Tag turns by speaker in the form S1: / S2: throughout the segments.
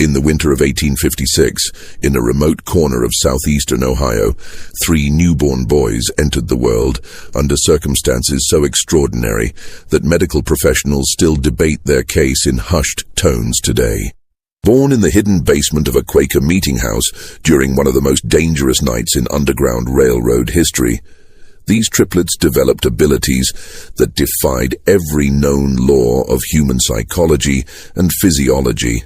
S1: In the winter of 1856, in a remote corner of southeastern Ohio, 3 newborn boys entered the world under circumstances so extraordinary that medical professionals still debate their case in hushed tones today. Born in the hidden basement of a Quaker meeting house during one of the most dangerous nights in Underground Railroad history, these triplets developed abilities that defied every known law of human psychology and physiology.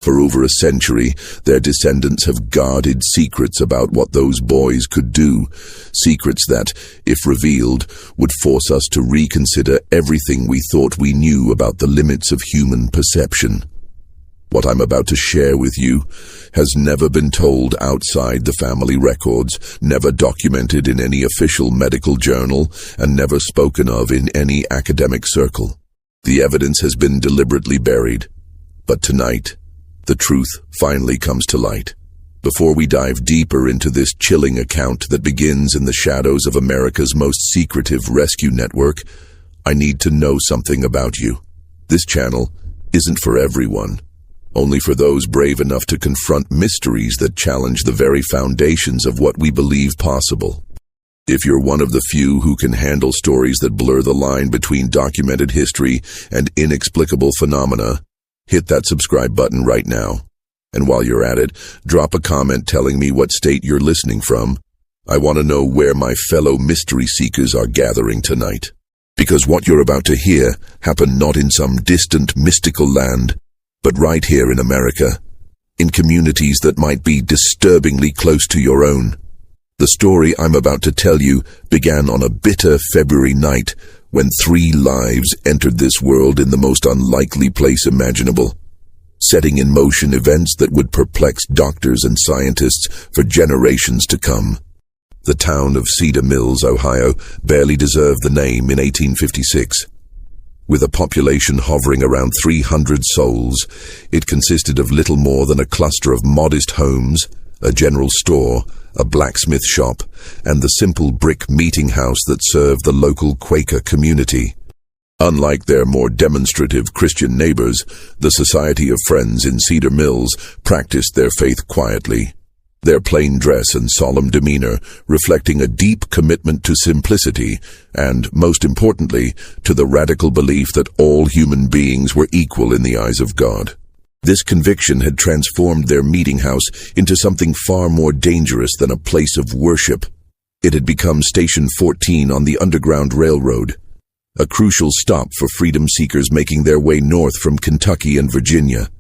S1: For over a century, their descendants have guarded secrets about what those boys could do, secrets that, if revealed, would force us to reconsider everything we thought we knew about the limits of human perception. What I'm about to share with you has never been told outside the family records, never documented in any official medical journal, and never spoken of in any academic circle. The evidence has been deliberately buried. But tonight, the truth finally comes to light. Before we dive deeper into this chilling account that begins in the shadows of America's most secretive rescue network, I need to know something about you. This channel isn't for everyone. Only for those brave enough to confront mysteries that challenge the very foundations of what we believe possible. If you're one of the few who can handle stories that blur the line between documented history and inexplicable phenomena, hit that subscribe button right now. And while you're at it, drop a comment telling me what state you're listening from. I want to know where my fellow mystery seekers are gathering tonight. Because what you're about to hear happened not in some distant mystical land, but right here in America, in communities that might be disturbingly close to your own. The story I'm about to tell you began on a bitter February night when 3 lives entered this world in the most unlikely place imaginable, setting in motion events that would perplex doctors and scientists for generations to come. The town of Cedar Mills, Ohio, barely deserved the name in 1856. With a population hovering around 300 souls, it consisted of little more than a cluster of modest homes, a general store, a blacksmith shop, and the simple brick meeting house that served the local Quaker community. Unlike their more demonstrative Christian neighbors, the Society of Friends in Cedar Mills practiced their faith quietly, their plain dress and solemn demeanor reflecting a deep commitment to simplicity and, most importantly, to the radical belief that all human beings were equal in the eyes of God. This conviction had transformed their meeting house into something far more dangerous than a place of worship. It had become Station 14 on the Underground Railroad, a crucial stop for freedom seekers making their way north from Kentucky and Virginia.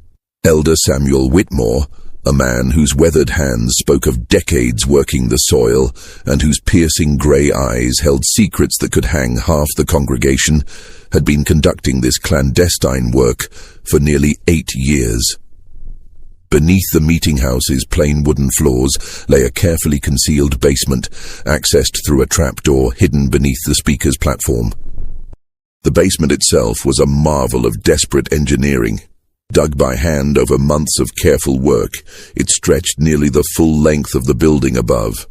S1: Elder Samuel Whitmore, a man whose weathered hands spoke of decades working the soil and whose piercing gray eyes held secrets that could hang half the congregation, had been conducting this clandestine work for nearly 8 years. Beneath the meeting house's plain wooden floors lay a carefully concealed basement, accessed through a trapdoor hidden beneath the speaker's platform. The basement itself was a marvel of desperate engineering. Dug by hand over months of careful work, it stretched nearly the full length of the building above.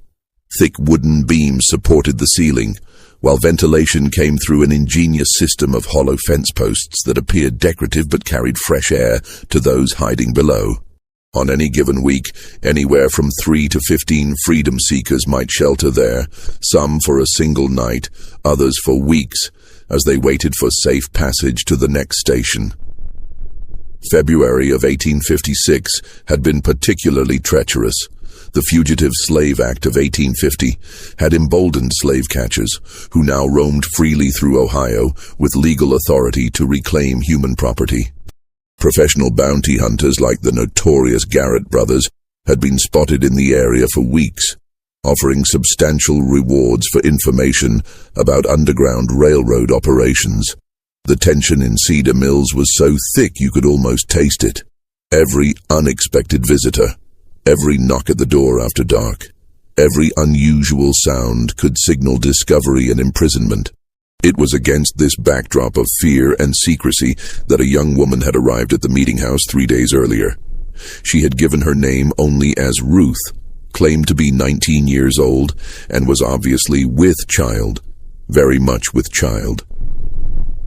S1: Thick wooden beams supported the ceiling, while ventilation came through an ingenious system of hollow fence posts that appeared decorative but carried fresh air to those hiding below. On any given week, anywhere from 3 to 15 freedom seekers might shelter there, some for a single night, others for weeks, as they waited for safe passage to the next station. February of 1856 had been particularly treacherous. The Fugitive Slave Act of 1850 had emboldened slave catchers, who now roamed freely through Ohio with legal authority to reclaim human property. Professional bounty hunters like the notorious Garrett brothers had been spotted in the area for weeks, offering substantial rewards for information about Underground Railroad operations. The tension in Cedar Mills was so thick you could almost taste it. Every unexpected visitor, every knock at the door after dark, every unusual sound could signal discovery and imprisonment. It was against this backdrop of fear and secrecy that a young woman had arrived at the meeting house 3 days earlier. She had given her name only as Ruth, claimed to be 19 years old, and was obviously with child, very much with child.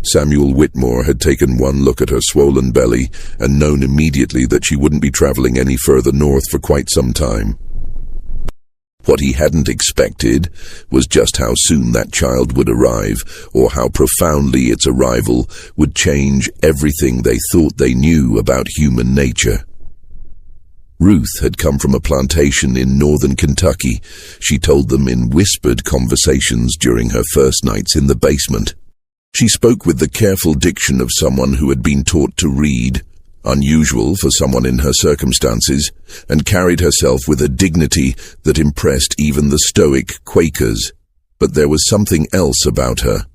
S1: Samuel Whitmore had taken one look at her swollen belly and known immediately that she wouldn't be traveling any further north for quite some time. What he hadn't expected was just how soon that child would arrive, or how profoundly its arrival would change everything they thought they knew about human nature. Ruth had come from a plantation in northern Kentucky, she told them in whispered conversations during her first nights in the basement. She spoke with the careful diction of someone who had been taught to read, unusual for someone in her circumstances, and carried herself with a dignity that impressed even the stoic Quakers. But there was something else about her,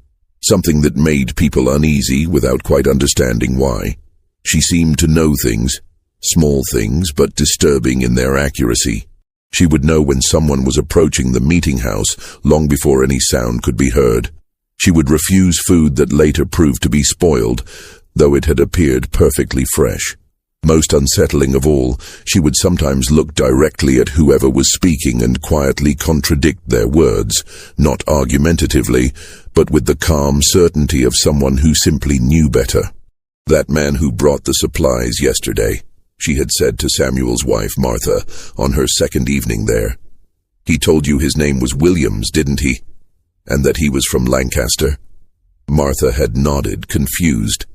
S1: something that made people uneasy without quite understanding why. She seemed to know things, small things but disturbing in their accuracy. She would know when someone was approaching the meeting house long before any sound could be heard. She would refuse food that later proved to be spoiled, though it had appeared perfectly fresh. Most unsettling of all, she would sometimes look directly at whoever was speaking and quietly contradict their words, not argumentatively, but with the calm certainty of someone who simply knew better. "That man who brought the supplies yesterday," she had said to Samuel's wife, Martha, on her second evening there. "He told you his name was Williams, didn't he? And that he was from Lancaster?" Martha had nodded, confused.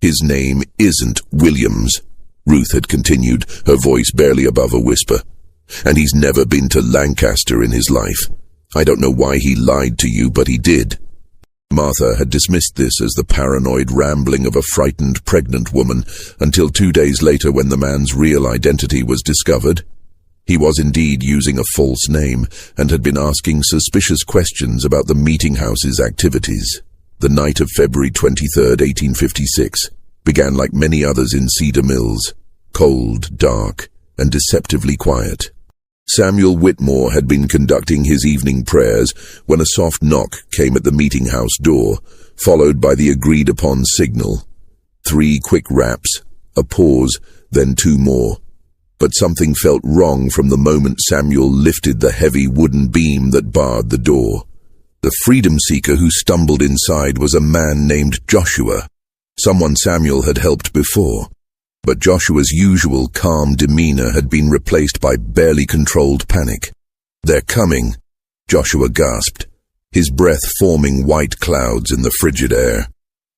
S1: "His name isn't Williams," Ruth had continued, her voice barely above a whisper. "And he's never been to Lancaster in his life. I don't know why he lied to you, but he did." Martha had dismissed this as the paranoid rambling of a frightened pregnant woman until 2 days later when the man's real identity was discovered. He was indeed using a false name and had been asking suspicious questions about the meeting house's activities. The night of February 23rd, 1856, began like many others in Cedar Mills, cold, dark, and deceptively quiet. Samuel Whitmore had been conducting his evening prayers when a soft knock came at the meeting house door, followed by the agreed-upon signal. 3 quick raps, a pause, then 2 more. But something felt wrong from the moment Samuel lifted the heavy wooden beam that barred the door. The freedom seeker who stumbled inside was a man named Joshua, someone Samuel had helped before. But Joshua's usual calm demeanor had been replaced by barely controlled panic. "They're coming," Joshua gasped, his breath forming white clouds in the frigid air.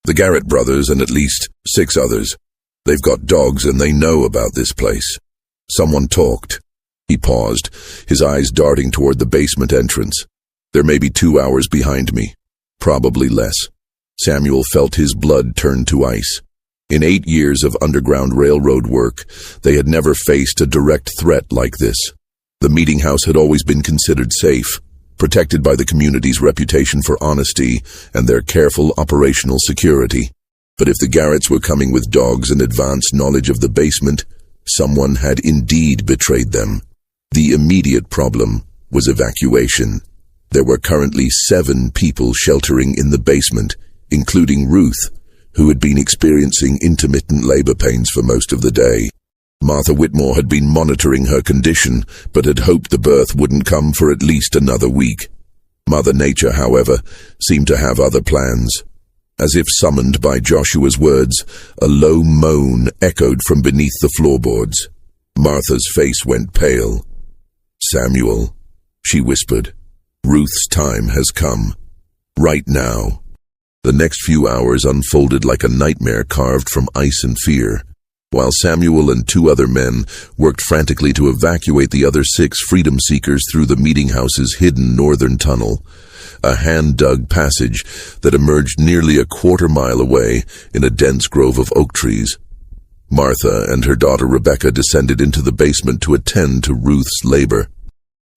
S1: "The Garrett brothers and at least 6 others. They've got dogs and they know about this place." Someone talked. He paused, his eyes darting toward the basement entrance. "They're maybe 2 hours behind me. Probably less." Samuel felt his blood turn to ice. In 8 years of underground railroad work, they had never faced a direct threat like this. The meeting house had always been considered safe, protected by the community's reputation for honesty and their careful operational security. But if the Garretts were coming with dogs and advanced knowledge of the basement, someone had indeed betrayed them. The immediate problem was evacuation. There were currently 7 people sheltering in the basement, including Ruth, who had been experiencing intermittent labor pains for most of the day. Martha Whitmore had been monitoring her condition, but had hoped the birth wouldn't come for at least another week. Mother Nature, however, seemed to have other plans. As if summoned by Joshua's words, a low moan echoed from beneath the floorboards. Martha's face went pale. "Samuel," she whispered, "Ruth's time has come. Right now." The next few hours unfolded like a nightmare carved from ice and fear. While Samuel and 2 other men worked frantically to evacuate the other 6 freedom seekers through the meeting house's hidden northern tunnel, a hand-dug passage that emerged nearly a quarter-mile away in a dense grove of oak trees. Martha and her daughter Rebecca descended into the basement to attend to Ruth's labor.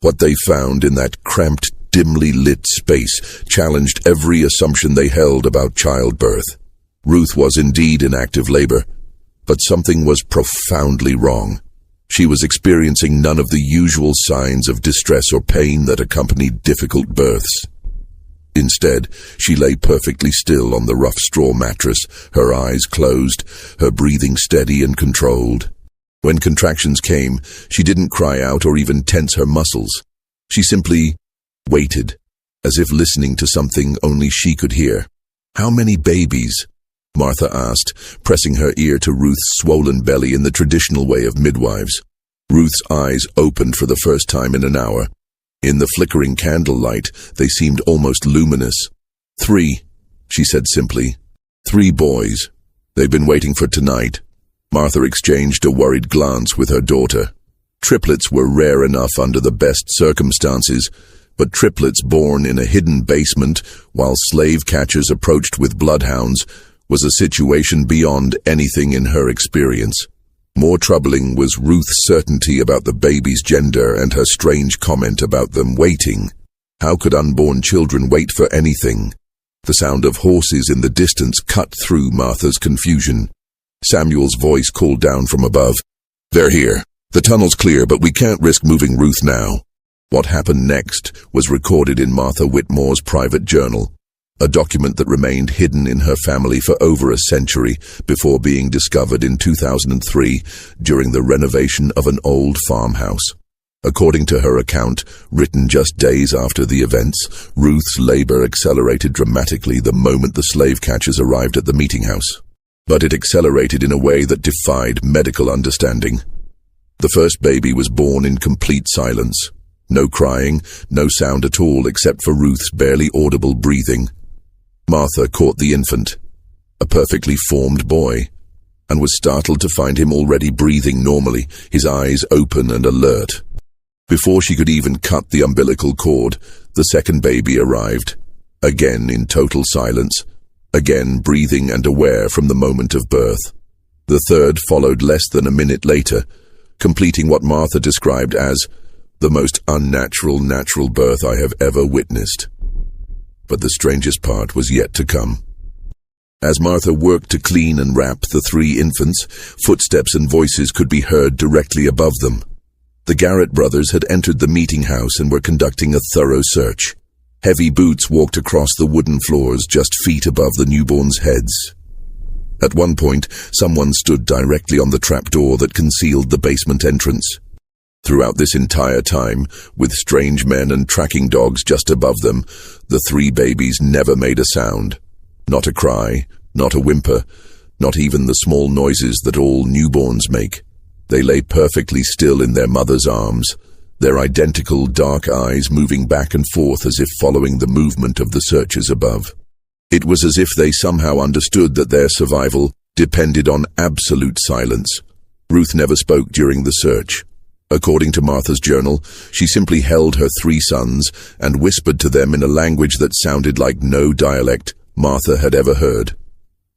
S1: What they found in that cramped, dimly lit space challenged every assumption they held about childbirth. Ruth was indeed in active labor, but something was profoundly wrong. She was experiencing none of the usual signs of distress or pain that accompanied difficult births. Instead, she lay perfectly still on the rough straw mattress, her eyes closed, her breathing steady and controlled. When contractions came, she didn't cry out or even tense her muscles. She simply waited, as if listening to something only she could hear. "How many babies?" Martha asked, pressing her ear to Ruth's swollen belly in the traditional way of midwives. Ruth's eyes opened for the first time in an hour. In the flickering candlelight, they seemed almost luminous. "3," she said simply. "3 boys. They've been waiting for tonight." Martha exchanged a worried glance with her daughter. Triplets were rare enough under the best circumstances, but triplets born in a hidden basement while slave catchers approached with bloodhounds was a situation beyond anything in her experience. More troubling was Ruth's certainty about the baby's gender and her strange comment about them waiting. How could unborn children wait for anything? The sound of horses in the distance cut through Martha's confusion. Samuel's voice called down from above. "They're here. The tunnel's clear, but we can't risk moving Ruth now." What happened next was recorded in Martha Whitmore's private journal, a document that remained hidden in her family for over a century before being discovered in 2003 during the renovation of an old farmhouse. According to her account, written just days after the events, Ruth's labor accelerated dramatically the moment the slave catchers arrived at the meeting house. But it accelerated in a way that defied medical understanding. The first baby was born in complete silence. No crying, no sound at all except for Ruth's barely audible breathing. Martha caught the infant, a perfectly formed boy, and was startled to find him already breathing normally, his eyes open and alert. Before she could even cut the umbilical cord, the second baby arrived, again in total silence, again breathing and aware from the moment of birth. The third followed less than a minute later, completing what Martha described as the most unnatural natural birth I have ever witnessed. But the strangest part was yet to come. As Martha worked to clean and wrap the 3 infants, footsteps and voices could be heard directly above them. The Garrett brothers had entered the meeting house and were conducting a thorough search. Heavy boots walked across the wooden floors just feet above the newborns' heads. At one point, someone stood directly on the trapdoor that concealed the basement entrance. Throughout this entire time, with strange men and tracking dogs just above them, the 3 babies never made a sound. Not a cry, not a whimper, not even the small noises that all newborns make. They lay perfectly still in their mother's arms, their identical dark eyes moving back and forth as if following the movement of the searchers above. It was as if they somehow understood that their survival depended on absolute silence. Ruth never spoke during the search. According to Martha's journal, she simply held her 3 sons and whispered to them in a language that sounded like no dialect Martha had ever heard.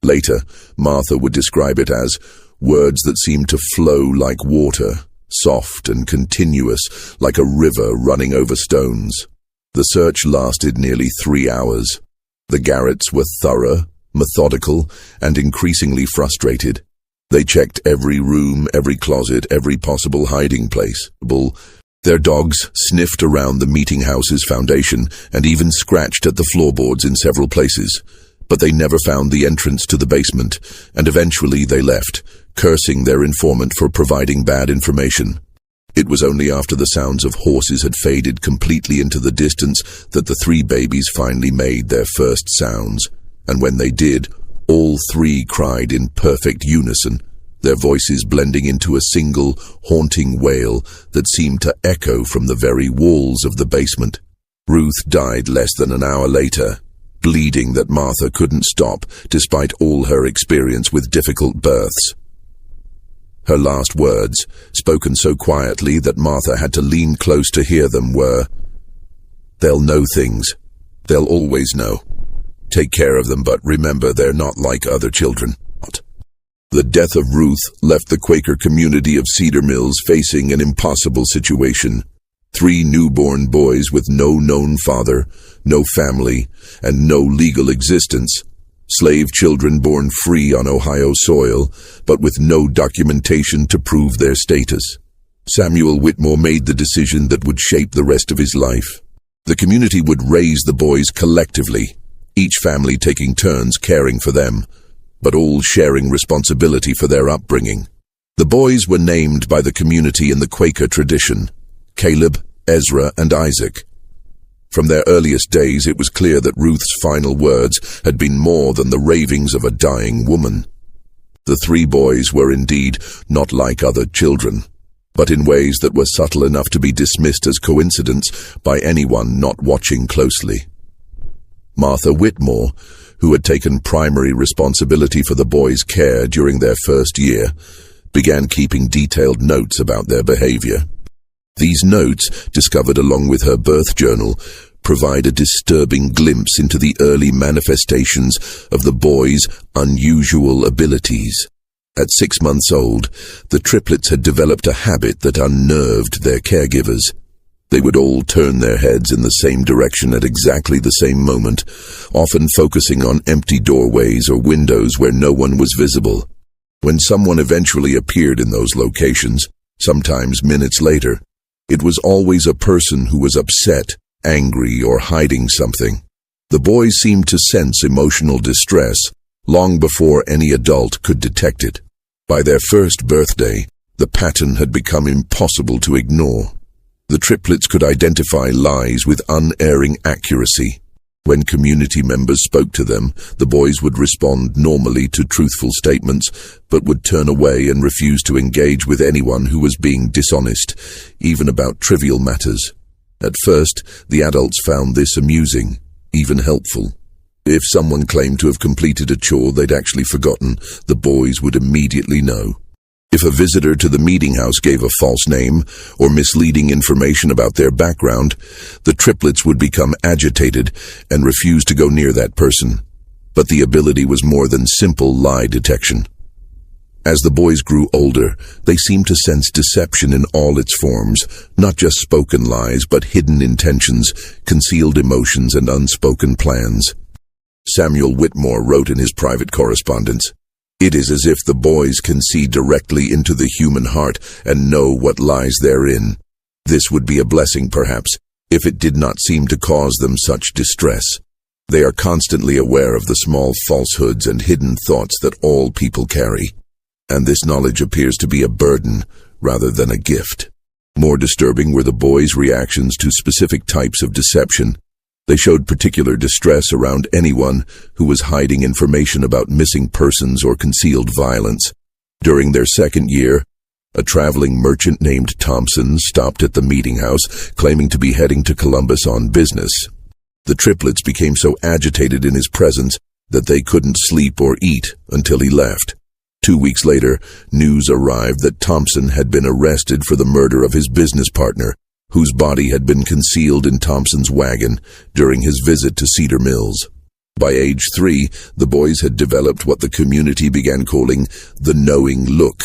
S1: Later, Martha would describe it as words that seemed to flow like water, soft and continuous, like a river running over stones. The search lasted nearly 3 hours. The Garretts were thorough, methodical, and increasingly frustrated. They checked every room, every closet, every possible hiding place. Their dogs sniffed around the meeting house's foundation and even scratched at the floorboards in several places. But they never found the entrance to the basement, and eventually they left, cursing their informant for providing bad information. It was only after the sounds of horses had faded completely into the distance that the 3 babies finally made their first sounds, and when they did, all 3 cried in perfect unison, their voices blending into a single, haunting wail that seemed to echo from the very walls of the basement. Ruth died less than an hour later, bleeding that Martha couldn't stop despite all her experience with difficult births. Her last words, spoken so quietly that Martha had to lean close to hear them, were, "They'll know things. They'll always know. Take care of them, but remember they're not like other children." The death of Ruth left the Quaker community of Cedar Mills facing an impossible situation. 3 newborn boys with no known father, no family, and no legal existence. Slave children born free on Ohio soil, but with no documentation to prove their status. Samuel Whitmore made the decision that would shape the rest of his life. The community would raise the boys collectively, each family taking turns caring for them, but all sharing responsibility for their upbringing. The boys were named by the community in the Quaker tradition: Caleb, Ezra, and Isaac. From their earliest days, it was clear that Ruth's final words had been more than the ravings of a dying woman. The three boys were indeed not like other children, but in ways that were subtle enough to be dismissed as coincidence by anyone not watching closely. Martha Whitmore, who had taken primary responsibility for the boys' care during their first year, began keeping detailed notes about their behavior. These notes, discovered along with her birth journal, provide a disturbing glimpse into the early manifestations of the boys' unusual abilities. At 6 months old, the triplets had developed a habit that unnerved their caregivers. They would all turn their heads in the same direction at exactly the same moment, often focusing on empty doorways or windows where no one was visible. When someone eventually appeared in those locations, sometimes minutes later, it was always a person who was upset, angry, or hiding something. The boys seemed to sense emotional distress long before any adult could detect it. By their first birthday, the pattern had become impossible to ignore. The triplets could identify lies with unerring accuracy. When community members spoke to them, the boys would respond normally to truthful statements, but would turn away and refuse to engage with anyone who was being dishonest, even about trivial matters. At first, the adults found this amusing, even helpful. If someone claimed to have completed a chore they'd actually forgotten, the boys would immediately know. If a visitor to the meeting house gave a false name or misleading information about their background, the triplets would become agitated and refuse to go near that person. But the ability was more than simple lie detection. As the boys grew older, they seemed to sense deception in all its forms, not just spoken lies, but hidden intentions, concealed emotions, and unspoken plans. Samuel Whitmore wrote in his private correspondence, "It is as if the boys can see directly into the human heart and know what lies therein. This would be a blessing, perhaps, if it did not seem to cause them such distress. They are constantly aware of the small falsehoods and hidden thoughts that all people carry, and this knowledge appears to be a burden rather than a gift." More disturbing were the boys' reactions to specific types of deception. They showed particular distress around anyone who was hiding information about missing persons or concealed violence. During their second year, a traveling merchant named Thompson stopped at the meeting house, claiming to be heading to Columbus on business. The triplets became so agitated in his presence that they couldn't sleep or eat until he left. 2 weeks later, news arrived that Thompson had been arrested for the murder of his business partner, whose body had been concealed in Thompson's wagon during his visit to Cedar Mills. By age 3, the boys had developed what the community began calling the knowing look,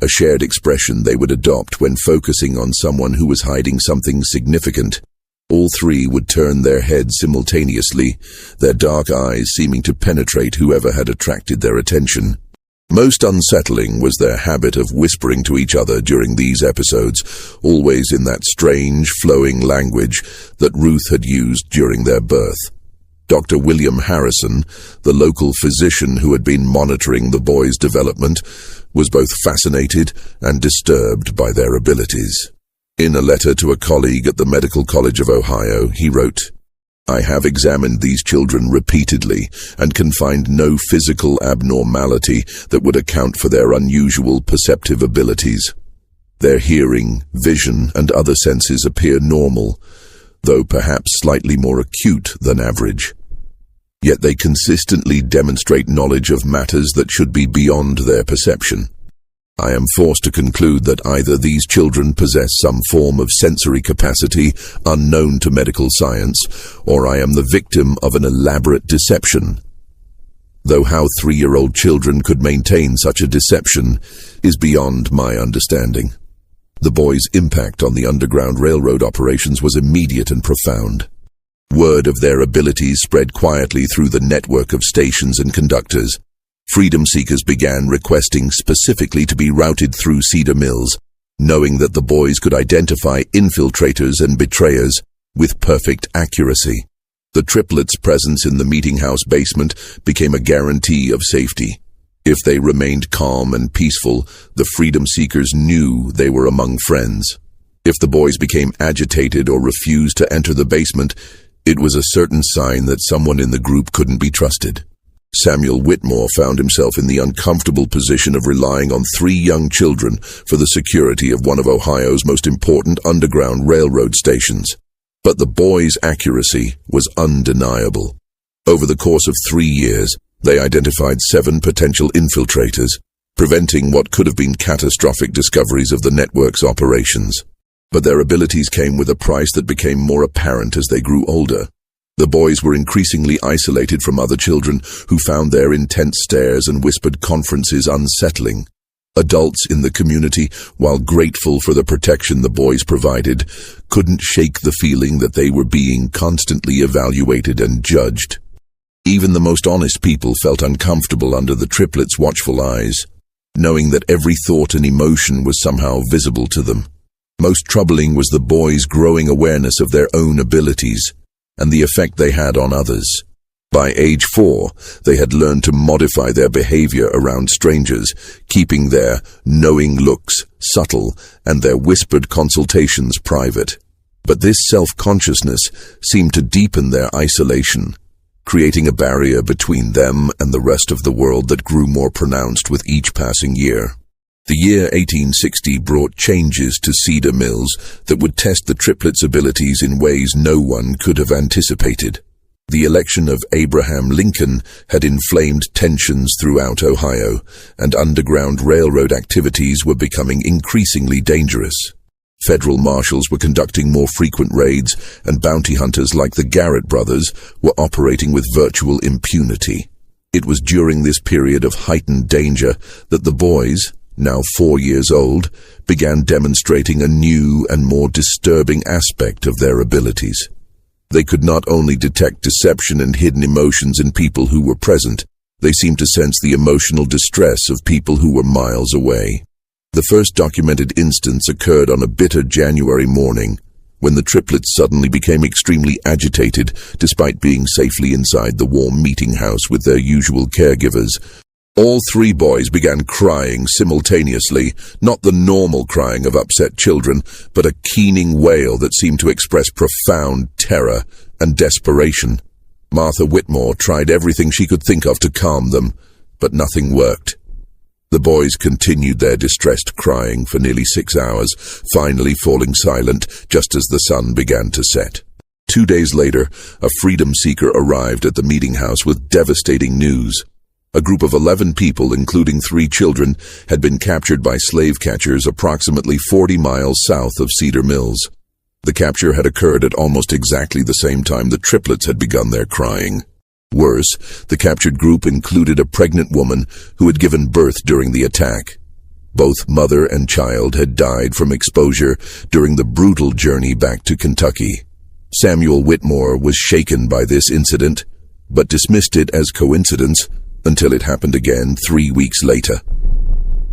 S1: a shared expression they would adopt when focusing on someone who was hiding something significant. All three would turn their heads simultaneously, their dark eyes seeming to penetrate whoever had attracted their attention. Most unsettling was their habit of whispering to each other during these episodes, always in that strange, flowing language that Ruth had used during their birth. Dr. William Harrison, the local physician who had been monitoring the boys' development, was both fascinated and disturbed by their abilities. In a letter to a colleague at the Medical College of Ohio, he wrote, "I have examined these children repeatedly and can find no physical abnormality that would account for their unusual perceptive abilities. Their hearing, vision, and other senses appear normal, though perhaps slightly more acute than average. Yet they consistently demonstrate knowledge of matters that should be beyond their perception. I am forced to conclude that either these children possess some form of sensory capacity unknown to medical science, or I am the victim of an elaborate deception. Though how 3-year-old children could maintain such a deception is beyond my understanding." The boys' impact on the Underground Railroad operations was immediate and profound. Word of their abilities spread quietly through the network of stations and conductors. Freedom seekers began requesting specifically to be routed through Cedar Mills, knowing that the boys could identify infiltrators and betrayers with perfect accuracy. The triplets' presence in the meeting house basement became a guarantee of safety. If they remained calm and peaceful, the freedom seekers knew they were among friends. If the boys became agitated or refused to enter the basement, it was a certain sign that someone in the group couldn't be trusted. Samuel Whitmore found himself in the uncomfortable position of relying on 3 young children for the security of one of Ohio's most important underground railroad stations. But the boys' accuracy was undeniable. Over the course of 3 years, they identified 7 potential infiltrators, preventing what could have been catastrophic discoveries of the network's operations. But their abilities came with a price that became more apparent as they grew older. The boys were increasingly isolated from other children who found their intense stares and whispered conferences unsettling. Adults in the community, while grateful for the protection the boys provided, couldn't shake the feeling that they were being constantly evaluated and judged. Even the most honest people felt uncomfortable under the triplets' watchful eyes, knowing that every thought and emotion was somehow visible to them. Most troubling was the boys' growing awareness of their own abilities and the effect they had on others. By age 4, they had learned to modify their behavior around strangers, keeping their knowing looks subtle and their whispered consultations private. But this self-consciousness seemed to deepen their isolation, creating a barrier between them and the rest of the world that grew more pronounced with each passing year. The year 1860 brought changes to Cedar Mills that would test the triplets' abilities in ways no one could have anticipated. The election of Abraham Lincoln had inflamed tensions throughout Ohio, and underground railroad activities were becoming increasingly dangerous. Federal marshals were conducting more frequent raids, and bounty hunters like the Garrett brothers were operating with virtual impunity. It was during this period of heightened danger that the boys, now 4 years old, began demonstrating a new and more disturbing aspect of their abilities. They could not only detect deception and hidden emotions in people who were present, they seemed to sense the emotional distress of people who were miles away. The first documented instance occurred on a bitter January morning, when the triplets suddenly became extremely agitated despite being safely inside the warm meeting house with their usual caregivers. All 3 boys began crying simultaneously, not the normal crying of upset children, but a keening wail that seemed to express profound terror and desperation. Martha Whitmore tried everything she could think of to calm them, but nothing worked. The boys continued their distressed crying for nearly 6 hours, finally falling silent just as the sun began to set. 2 days later, a freedom seeker arrived at the meeting house with devastating news. A group of 11 people, including 3 children, had been captured by slave catchers approximately 40 miles south of Cedar Mills. The capture had occurred at almost exactly the same time the triplets had begun their crying. Worse, the captured group included a pregnant woman who had given birth during the attack. Both mother and child had died from exposure during the brutal journey back to Kentucky. Samuel Whitmore was shaken by this incident, but dismissed it as coincidence until it happened again 3 weeks later.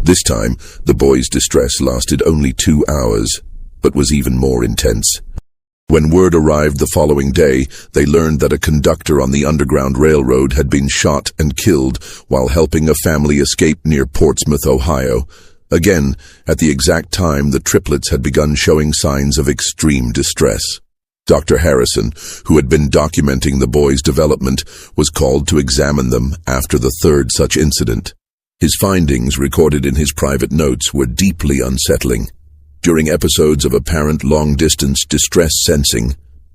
S1: This time, the boys' distress lasted only 2 hours, but was even more intense. When word arrived the following day, they learned that a conductor on the Underground Railroad had been shot and killed while helping a family escape near Portsmouth, Ohio. Again, at the exact time the triplets had begun showing signs of extreme distress. Dr. Harrison, who had been documenting the boys' development, was called to examine them after the 3rd such incident. His findings, recorded in his private notes, were deeply unsettling. During episodes of apparent long-distance distress sensing,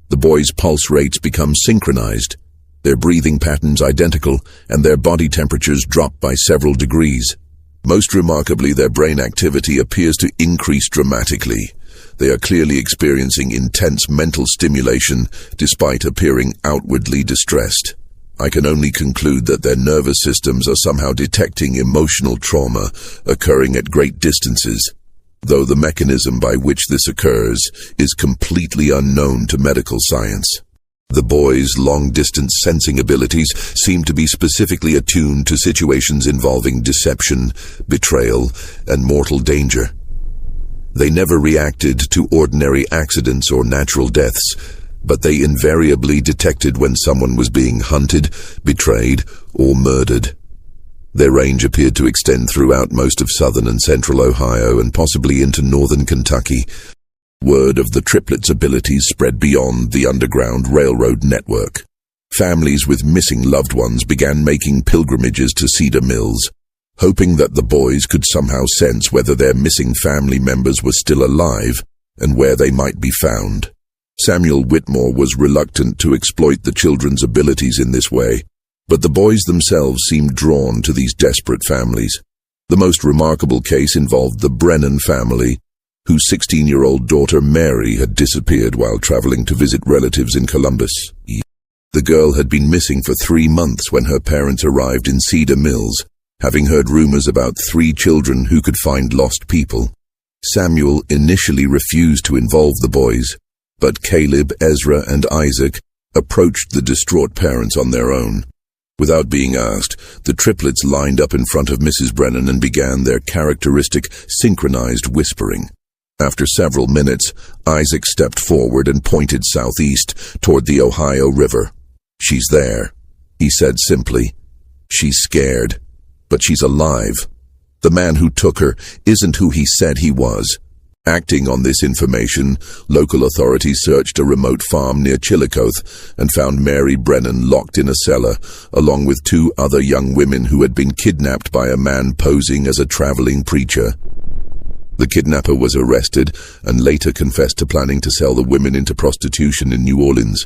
S1: the boys' pulse rates become synchronized, their breathing patterns identical, and their body temperatures drop by several degrees. Most remarkably, their brain activity appears to increase dramatically. They are clearly experiencing intense mental stimulation despite appearing outwardly distressed. I can only conclude that their nervous systems are somehow detecting emotional trauma occurring at great distances, though the mechanism by which this occurs is completely unknown to medical science. The boys' long-distance sensing abilities seem to be specifically attuned to situations involving deception, betrayal, and mortal danger. They never reacted to ordinary accidents or natural deaths, but they invariably detected when someone was being hunted, betrayed, or murdered. Their range appeared to extend throughout most of southern and central Ohio and possibly into northern Kentucky. Word of the triplets' abilities spread beyond the Underground Railroad network. Families with missing loved ones began making pilgrimages to Cedar Mills, hoping that the boys could somehow sense whether their missing family members were still alive and where they might be found. Samuel Whitmore was reluctant to exploit the children's abilities in this way, but the boys themselves seemed drawn to these desperate families. The most remarkable case involved the Brennan family, whose 16-year-old daughter Mary had disappeared while traveling to visit relatives in Columbus. The girl had been missing for 3 months when her parents arrived in Cedar Mills, having heard rumors about 3 children who could find lost people. Samuel initially refused to involve the boys, but Caleb, Ezra, and Isaac approached the distraught parents on their own. Without being asked, the triplets lined up in front of Mrs. Brennan and began their characteristic synchronized whispering. After several minutes, Isaac stepped forward and pointed southeast toward the Ohio River. "She's there," he said simply. "She's scared, but she's alive. The man who took her isn't who he said he was." Acting on this information, local authorities searched a remote farm near Chillicothe and found Mary Brennan locked in a cellar, along with 2 other young women who had been kidnapped by a man posing as a traveling preacher. The kidnapper was arrested and later confessed to planning to sell the women into prostitution in New Orleans.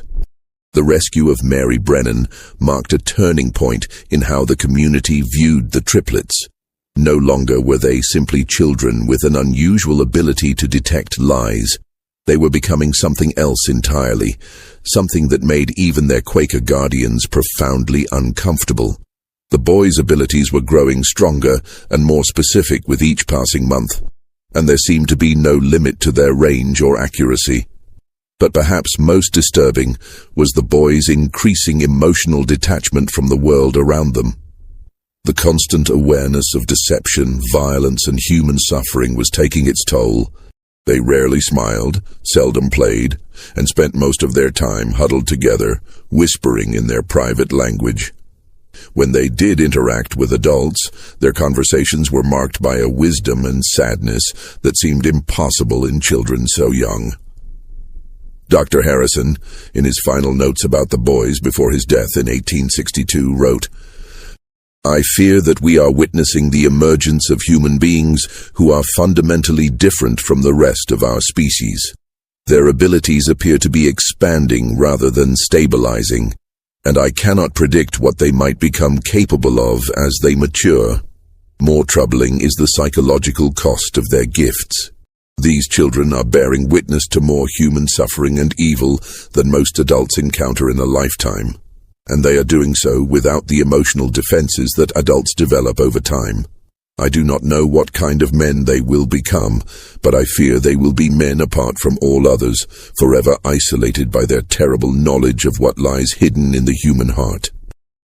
S1: The rescue of Mary Brennan marked a turning point in how the community viewed the triplets. No longer were they simply children with an unusual ability to detect lies. They were becoming something else entirely, something that made even their Quaker guardians profoundly uncomfortable. The boys' abilities were growing stronger and more specific with each passing month, and there seemed to be no limit to their range or accuracy. But perhaps most disturbing was the boys' increasing emotional detachment from the world around them. The constant awareness of deception, violence, and human suffering was taking its toll. They rarely smiled, seldom played, and spent most of their time huddled together, whispering in their private language. When they did interact with adults, their conversations were marked by a wisdom and sadness that seemed impossible in children so young. Dr. Harrison, in his final notes about the boys before his death in 1862, wrote, "I fear that we are witnessing the emergence of human beings who are fundamentally different from the rest of our species. Their abilities appear to be expanding rather than stabilizing, and I cannot predict what they might become capable of as they mature. More troubling is the psychological cost of their gifts. These children are bearing witness to more human suffering and evil than most adults encounter in a lifetime, and they are doing so without the emotional defenses that adults develop over time. I do not know what kind of men they will become, but I fear they will be men apart from all others, forever isolated by their terrible knowledge of what lies hidden in the human heart."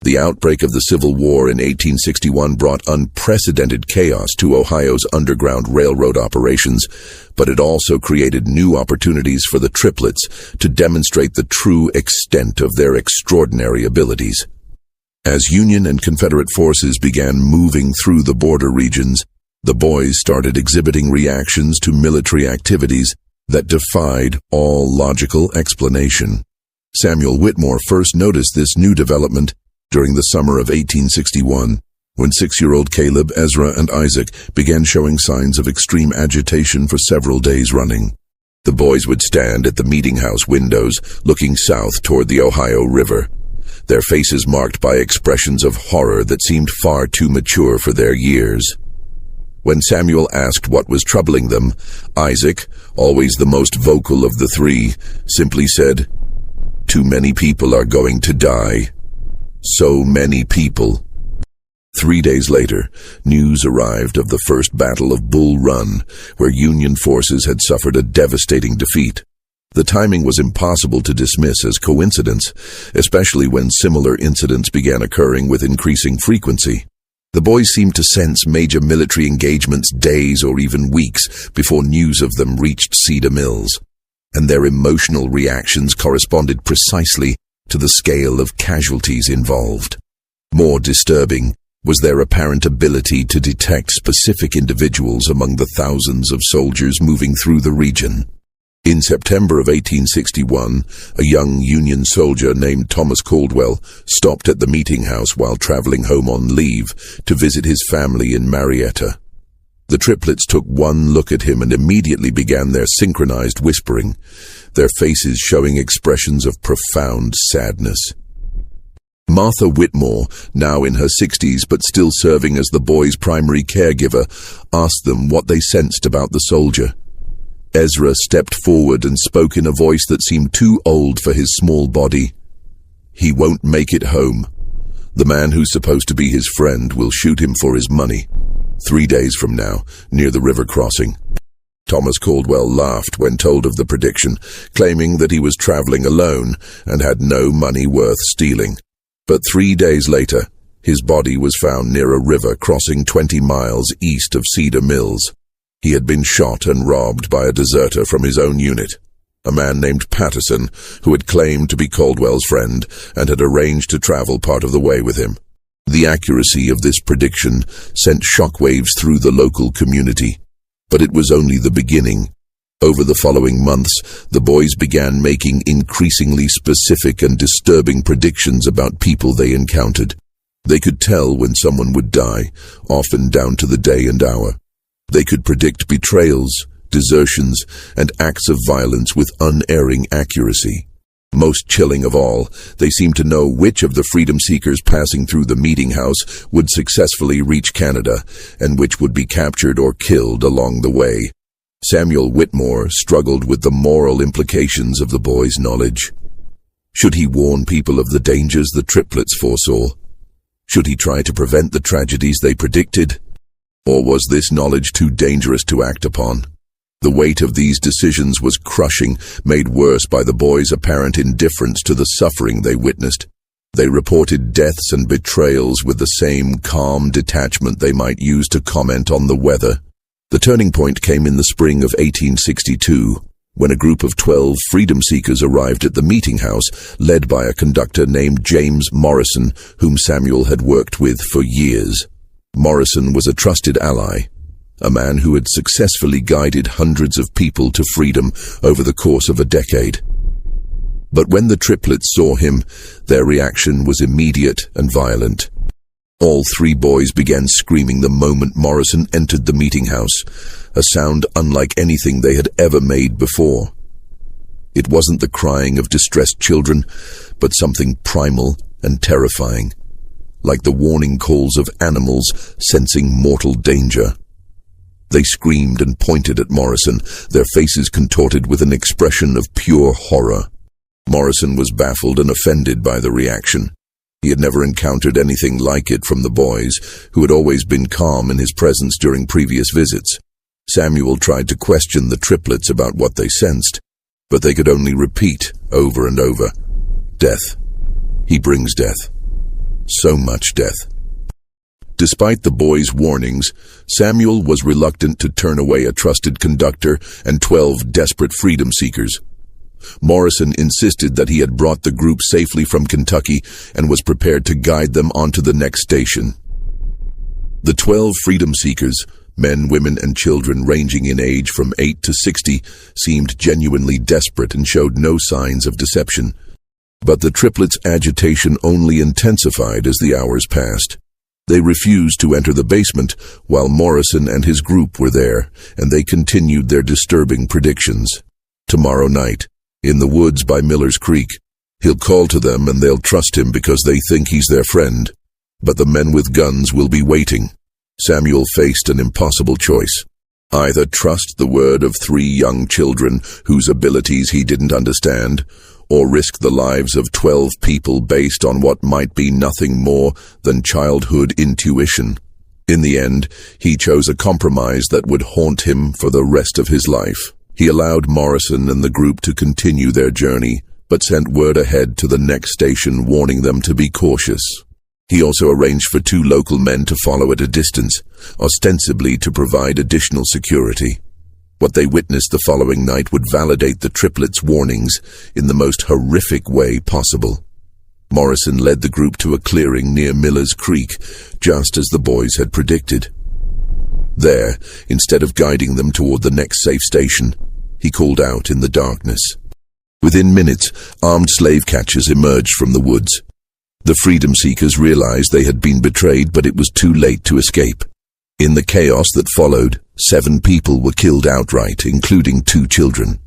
S1: The outbreak of the Civil War in 1861 brought unprecedented chaos to Ohio's Underground Railroad operations, but it also created new opportunities for the triplets to demonstrate the true extent of their extraordinary abilities. As Union and Confederate forces began moving through the border regions, the boys started exhibiting reactions to military activities that defied all logical explanation. Samuel Whitmore first noticed this new development during the summer of 1861, when 6-year-old Caleb, Ezra, and Isaac began showing signs of extreme agitation for several days running. The boys would stand at the meeting house windows, looking south toward the Ohio River, their faces marked by expressions of horror that seemed far too mature for their years. When Samuel asked what was troubling them, Isaac, always the most vocal of the 3, simply said, "Too many people are going to die. So many people." 3 days later, news arrived of the first Battle of Bull Run, where Union forces had suffered a devastating defeat. The timing was impossible to dismiss as coincidence, especially when similar incidents began occurring with increasing frequency. The boys seemed to sense major military engagements days or even weeks before news of them reached Cedar Mills, and their emotional reactions corresponded precisely to the scale of casualties involved. More disturbing was their apparent ability to detect specific individuals among the thousands of soldiers moving through the region. In September of 1861, a young Union soldier named Thomas Caldwell stopped at the meeting house while traveling home on leave to visit his family in Marietta. The triplets took one look at him and immediately began their synchronized whispering, their faces showing expressions of profound sadness. Martha Whitmore, now in her 60s but still serving as the boys' primary caregiver, asked them what they sensed about the soldier. Ezra stepped forward and spoke in a voice that seemed too old for his small body. "He won't make it home. The man who's supposed to be his friend will shoot him for his money. 3 days from now, near the river crossing." Thomas Caldwell laughed when told of the prediction, claiming that he was traveling alone and had no money worth stealing. But 3 days later, his body was found near a river crossing 20 miles east of Cedar Mills. He had been shot and robbed by a deserter from his own unit, a man named Patterson, who had claimed to be Caldwell's friend and had arranged to travel part of the way with him. The accuracy of this prediction sent shockwaves through the local community, but it was only the beginning. Over the following months, the boys began making increasingly specific and disturbing predictions about people they encountered. They could tell when someone would die, often down to the day and hour. They could predict betrayals, desertions, and acts of violence with unerring accuracy. Most chilling of all, they seemed to know which of the freedom seekers passing through the meeting house would successfully reach Canada, and which would be captured or killed along the way. Samuel Whitmore struggled with the moral implications of the boys' knowledge. Should he warn people of the dangers the triplets foresaw? Should he try to prevent the tragedies they predicted? Or was this knowledge too dangerous to act upon? The weight of these decisions was crushing, made worse by the boys' apparent indifference to the suffering they witnessed. They reported deaths and betrayals with the same calm detachment they might use to comment on the weather. The turning point came in the spring of 1862, when a group of 12 freedom seekers arrived at the meeting house, led by a conductor named James Morrison, whom Samuel had worked with for years. Morrison was a trusted ally, a man who had successfully guided hundreds of people to freedom over the course of a decade. But when the triplets saw him, their reaction was immediate and violent. All 3 boys began screaming the moment Morrison entered the meeting house, a sound unlike anything they had ever made before. It wasn't the crying of distressed children, but something primal and terrifying, like the warning calls of animals sensing mortal danger. They screamed and pointed at Morrison, their faces contorted with an expression of pure horror. Morrison was baffled and offended by the reaction. He had never encountered anything like it from the boys, who had always been calm in his presence during previous visits. Samuel tried to question the triplets about what they sensed, but they could only repeat over and over, "Death. He brings death. So much death." Despite the boys' warnings, Samuel was reluctant to turn away a trusted conductor and 12 desperate freedom seekers. Morrison insisted that he had brought the group safely from Kentucky and was prepared to guide them onto the next station. The 12 freedom seekers, men, women, and children ranging in age from 8 to 60, seemed genuinely desperate and showed no signs of deception. But the triplets' agitation only intensified as the hours passed. They refused to enter the basement while Morrison and his group were there, and they continued their disturbing predictions. "Tomorrow night, in the woods by Miller's Creek, he'll call to them and they'll trust him because they think he's their friend. But the men with guns will be waiting." Samuel faced an impossible choice. Either trust the word of 3 young children whose abilities he didn't understand, or risk the lives of 12 people based on what might be nothing more than childhood intuition. In the end, he chose a compromise that would haunt him for the rest of his life. He allowed Morrison and the group to continue their journey, but sent word ahead to the next station warning them to be cautious. He also arranged for 2 local men to follow at a distance, ostensibly to provide additional security. What they witnessed the following night would validate the triplets' warnings in the most horrific way possible. Morrison led the group to a clearing near Miller's Creek, just as the boys had predicted. There, instead of guiding them toward the next safe station, he called out in the darkness. Within minutes, armed slave catchers emerged from the woods. The freedom seekers realized they had been betrayed, but it was too late to escape. In the chaos that followed, 7 people were killed outright, including 2 children.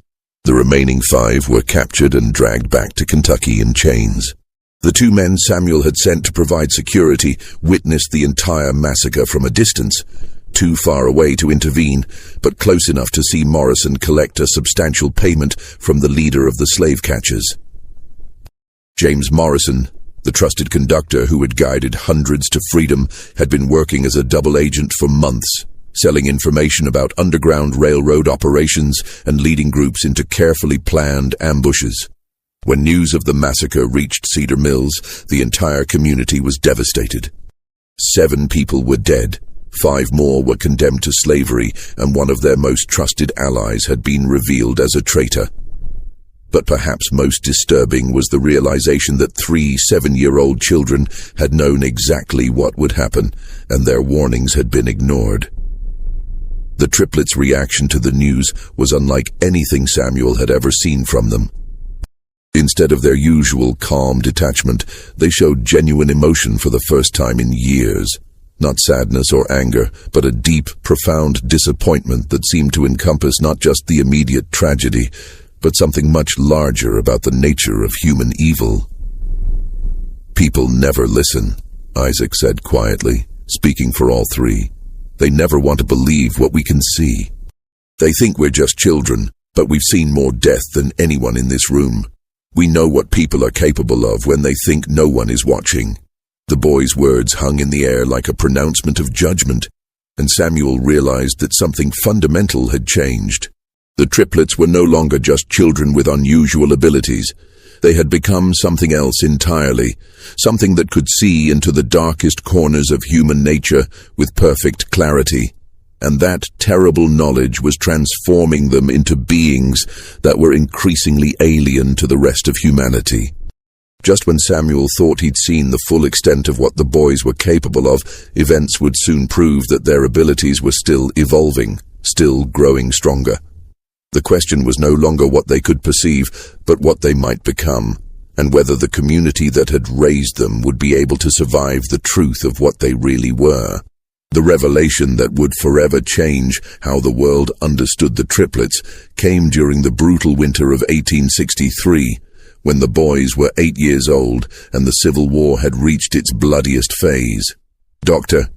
S1: The remaining 5 were captured and dragged back to Kentucky in chains. The 2 men Samuel had sent to provide security witnessed the entire massacre from a distance, too far away to intervene, but close enough to see Morrison collect a substantial payment from the leader of the slave catchers. James Morrison, the trusted conductor who had guided hundreds to freedom, had been working as a double agent for months, selling information about underground railroad operations and leading groups into carefully planned ambushes. When news of the massacre reached Cedar Mills, the entire community was devastated. 7 people were dead, 5 more were condemned to slavery, and one of their most trusted allies had been revealed as a traitor. But perhaps most disturbing was the realization that 3 7-year-old children had known exactly what would happen, and their warnings had been ignored. The triplets' reaction to the news was unlike anything Samuel had ever seen from them. Instead of their usual calm detachment, they showed genuine emotion for the first time in years. Not sadness or anger, but a deep, profound disappointment that seemed to encompass not just the immediate tragedy, but something much larger about the nature of human evil. "People never listen," Isaac said quietly, speaking for all 3. "They never want to believe what we can see. They think we're just children, but we've seen more death than anyone in this room. We know what people are capable of when they think no one is watching." The boy's words hung in the air like a pronouncement of judgment, and Samuel realized that something fundamental had changed. The triplets were no longer just children with unusual abilities. They had become something else entirely, something that could see into the darkest corners of human nature with perfect clarity. And that terrible knowledge was transforming them into beings that were increasingly alien to the rest of humanity. Just when Samuel thought he'd seen the full extent of what the boys were capable of, events would soon prove that their abilities were still evolving, still growing stronger. The question was no longer what they could perceive, but what they might become, and whether the community that had raised them would be able to survive the truth of what they really were. The revelation that would forever change how the world understood the triplets came during the brutal winter of 1863, when the boys were 8 years old and the Civil War had reached its bloodiest phase. Dr.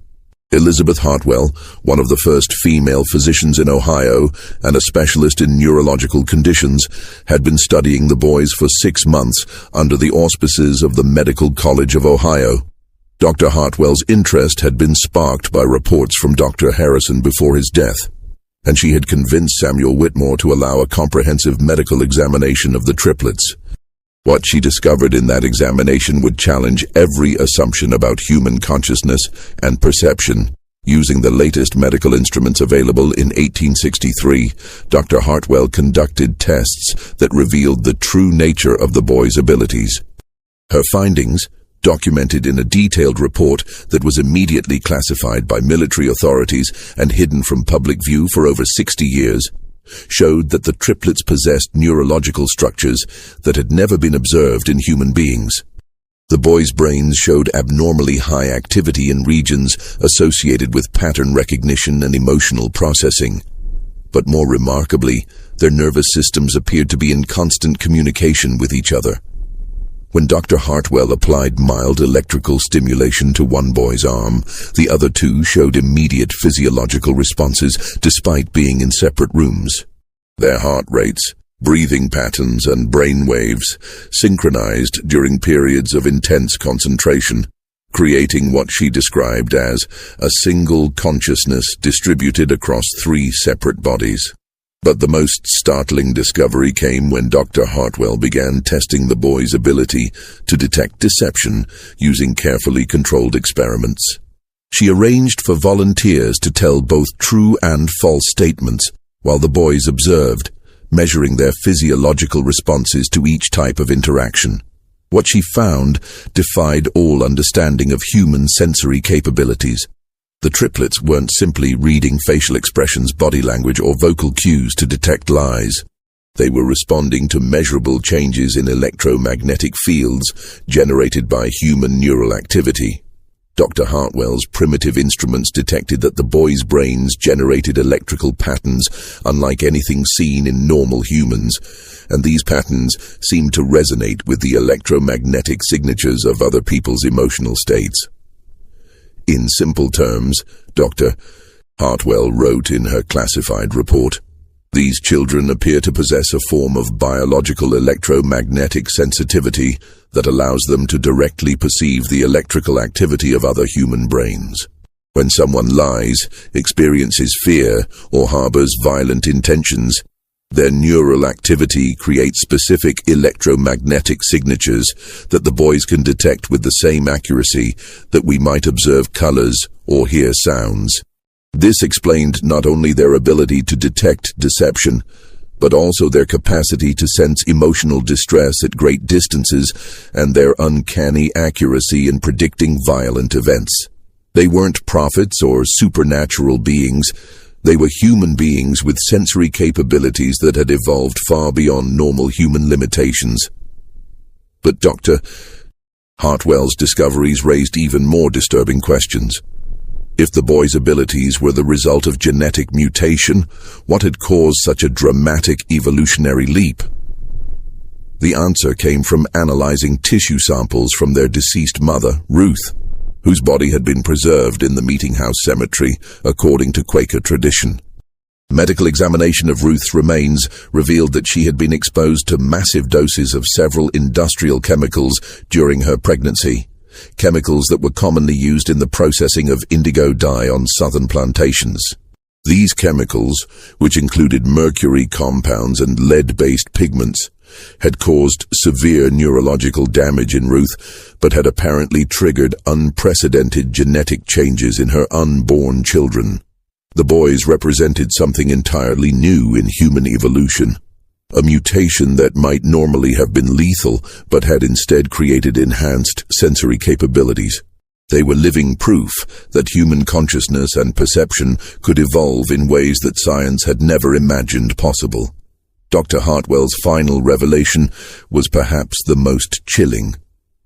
S1: Elizabeth Hartwell, one of the first female physicians in Ohio and a specialist in neurological conditions, had been studying the boys for 6 months under the auspices of the Medical College of Ohio. Dr. Hartwell's interest had been sparked by reports from Dr. Harrison before his death, and she had convinced Samuel Whitmore to allow a comprehensive medical examination of the triplets. What she discovered in that examination would challenge every assumption about human consciousness and perception. Using the latest medical instruments available in 1863, Dr. Hartwell conducted tests that revealed the true nature of the boys' abilities. Her findings, documented in a detailed report that was immediately classified by military authorities and hidden from public view for over 60 years, showed that the triplets possessed neurological structures that had never been observed in human beings. The boys' brains showed abnormally high activity in regions associated with pattern recognition and emotional processing. But more remarkably, their nervous systems appeared to be in constant communication with each other. When Dr. Hartwell applied mild electrical stimulation to one boy's arm, the other 2 showed immediate physiological responses despite being in separate rooms. Their heart rates, breathing patterns, and brain waves synchronized during periods of intense concentration, creating what she described as a single consciousness distributed across 3 separate bodies. But the most startling discovery came when Dr. Hartwell began testing the boys' ability to detect deception using carefully controlled experiments. She arranged for volunteers to tell both true and false statements while the boys observed, measuring their physiological responses to each type of interaction. What she found defied all understanding of human sensory capabilities. The triplets weren't simply reading facial expressions, body language, or vocal cues to detect lies. They were responding to measurable changes in electromagnetic fields generated by human neural activity. Dr. Hartwell's primitive instruments detected that the boys' brains generated electrical patterns unlike anything seen in normal humans, and these patterns seemed to resonate with the electromagnetic signatures of other people's emotional states. In simple terms, Dr. Hartwell wrote in her classified report, "These children appear to possess a form of biological electromagnetic sensitivity that allows them to directly perceive the electrical activity of other human brains. When someone lies, experiences fear, or harbors violent intentions, their neural activity creates specific electromagnetic signatures that the boys can detect with the same accuracy that we might observe colors or hear sounds. This explained not only their ability to detect deception, but also their capacity to sense emotional distress at great distances and their uncanny accuracy in predicting violent events. They weren't prophets or supernatural beings. They were human beings with sensory capabilities that had evolved far beyond normal human limitations." But Dr. Hartwell's discoveries raised even more disturbing questions. If the boys' abilities were the result of genetic mutation, what had caused such a dramatic evolutionary leap? The answer came from analyzing tissue samples from their deceased mother, Ruth, whose body had been preserved in the Meeting House Cemetery, according to Quaker tradition. Medical examination of Ruth's remains revealed that she had been exposed to massive doses of several industrial chemicals during her pregnancy, chemicals that were commonly used in the processing of indigo dye on southern plantations. These chemicals, which included mercury compounds and lead-based pigments, had caused severe neurological damage in Ruth, but had apparently triggered unprecedented genetic changes in her unborn children. The boys represented something entirely new in human evolution, a mutation that might normally have been lethal, but had instead created enhanced sensory capabilities. They were living proof that human consciousness and perception could evolve in ways that science had never imagined possible. Dr. Hartwell's final revelation was perhaps the most chilling.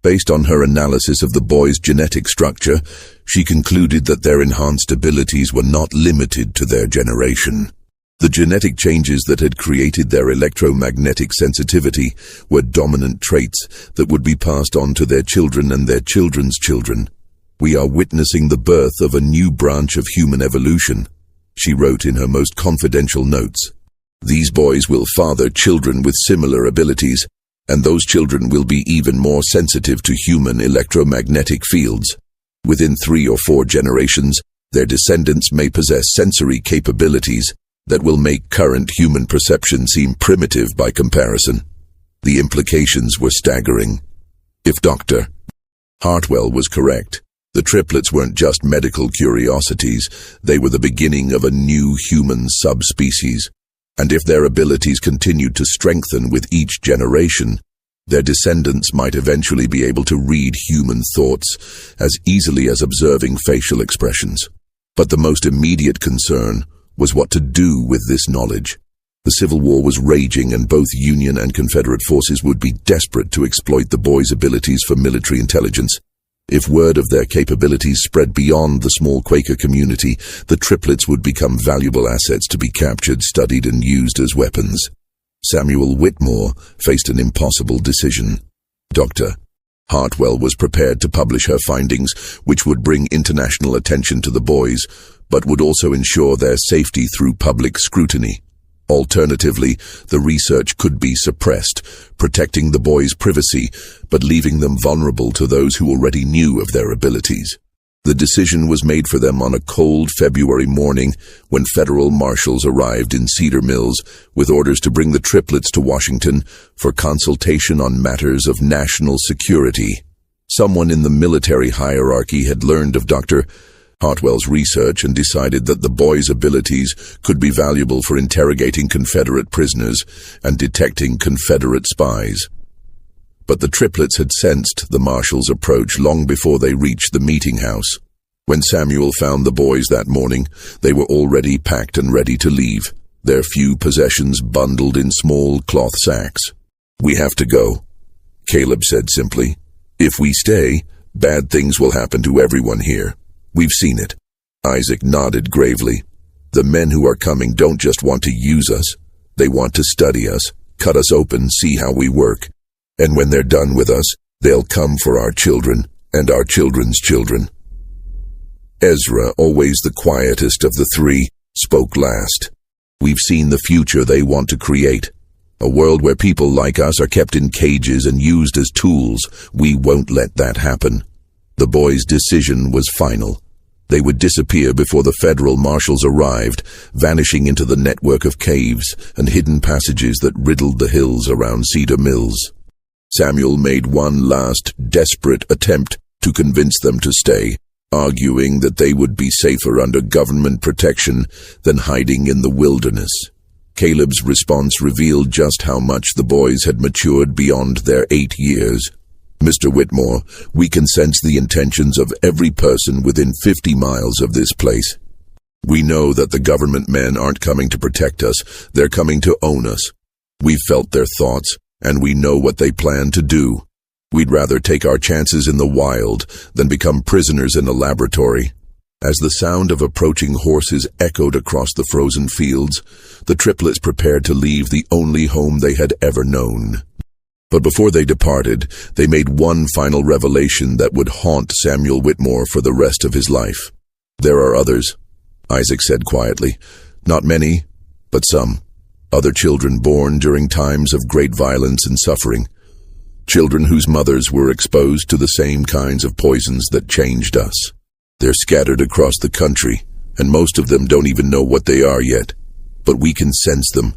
S1: Based on her analysis of the boys' genetic structure, she concluded that their enhanced abilities were not limited to their generation. The genetic changes that had created their electromagnetic sensitivity were dominant traits that would be passed on to their children and their children's children. "We are witnessing the birth of a new branch of human evolution," she wrote in her most confidential notes. "These boys will father children with similar abilities, and those children will be even more sensitive to human electromagnetic fields. Within 3 or 4 generations, their descendants may possess sensory capabilities that will make current human perception seem primitive by comparison." The implications were staggering. If Dr. Hartwell was correct, the triplets weren't just medical curiosities, they were the beginning of a new human subspecies. And if their abilities continued to strengthen with each generation, their descendants might eventually be able to read human thoughts as easily as observing facial expressions. But the most immediate concern was what to do with this knowledge. The Civil War was raging, and both Union and Confederate forces would be desperate to exploit the boys' abilities for military intelligence. If word of their capabilities spread beyond the small Quaker community, the triplets would become valuable assets to be captured, studied, and used as weapons. Samuel Whitmore faced an impossible decision. Dr. Hartwell was prepared to publish her findings, which would bring international attention to the boys, but would also ensure their safety through public scrutiny. Alternatively, the research could be suppressed, protecting the boys' privacy, but leaving them vulnerable to those who already knew of their abilities. The decision was made for them on a cold February morning when federal marshals arrived in Cedar Mills with orders to bring the triplets to Washington for consultation on matters of national security. Someone in the military hierarchy had learned of Dr. Hartwell's research and decided that the boys' abilities could be valuable for interrogating Confederate prisoners and detecting Confederate spies. But the triplets had sensed the marshals' approach long before they reached the meeting house. When Samuel found the boys that morning, they were already packed and ready to leave. their few possessions bundled in small cloth sacks. "We have to go," Caleb said simply. "If we stay, bad things will happen to everyone here. We've seen it." Isaac nodded gravely. "The men who are coming don't just want to use us. They want to study us, cut us open, see how we work. And when they're done with us, they'll come for our children and our children's children." Ezra, always the quietest of the three, spoke last. "We've seen the future they want to create. A world where people like us are kept in cages and used as tools. We won't let that happen." The boys' decision was final. They would disappear before the federal marshals arrived, vanishing into the network of caves and hidden passages that riddled the hills around Cedar Mills. Samuel made one last, desperate attempt to convince them to stay, arguing that they would be safer under government protection than hiding in the wilderness. Caleb's response revealed just how much the boys had matured beyond their 8 years. "Mr. Whitmore, we can sense the intentions of every person within 50 miles of this place. We know that the government men aren't coming to protect us, they're coming to own us. We've felt their thoughts, and we know what they plan to do. We'd rather take our chances in the wild than become prisoners in a laboratory." As the sound of approaching horses echoed across the frozen fields, the triplets prepared to leave the only home they had ever known. But before they departed, they made one final revelation that would haunt Samuel Whitmore for the rest of his life. "There are others," Isaac said quietly. "Not many, but some. Other children born during times of great violence and suffering. Children whose mothers were exposed to the same kinds of poisons that changed us. They're scattered across the country, and most of them don't even know what they are yet. But we can sense them,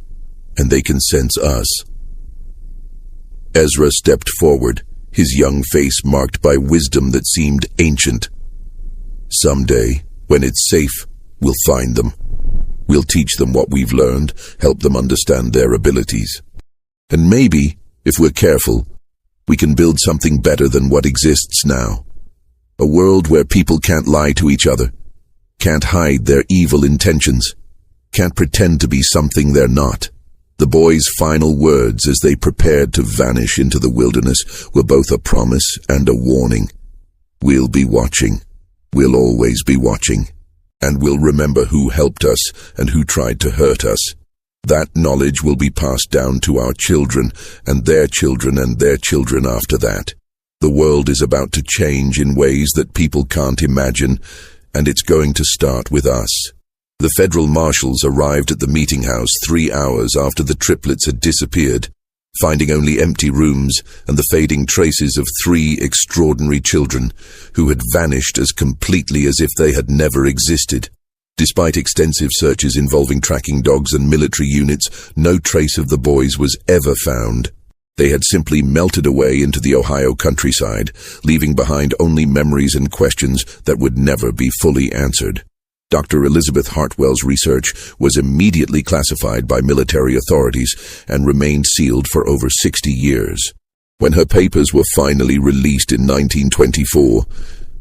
S1: and they can sense us." Ezra stepped forward, his young face marked by wisdom that seemed ancient. "Someday, when it's safe, we'll find them. We'll teach them what we've learned, help them understand their abilities. And maybe, if we're careful, we can build something better than what exists now. A world where people can't lie to each other, can't hide their evil intentions, can't pretend to be something they're not." The boys' final words as they prepared to vanish into the wilderness were both a promise and a warning. "We'll be watching. We'll always be watching. And we'll remember who helped us and who tried to hurt us. That knowledge will be passed down to our children and their children and their children after that. The world is about to change in ways that people can't imagine, and it's going to start with us." The federal marshals arrived at the meeting house 3 hours after the triplets had disappeared, finding only empty rooms and the fading traces of 3 extraordinary children who had vanished as completely as if they had never existed. Despite extensive searches involving tracking dogs and military units, no trace of the boys was ever found. They had simply melted away into the Ohio countryside, leaving behind only memories and questions that would never be fully answered. Dr. Elizabeth Hartwell's research was immediately classified by military authorities and remained sealed for over 60 years. When her papers were finally released in 1924,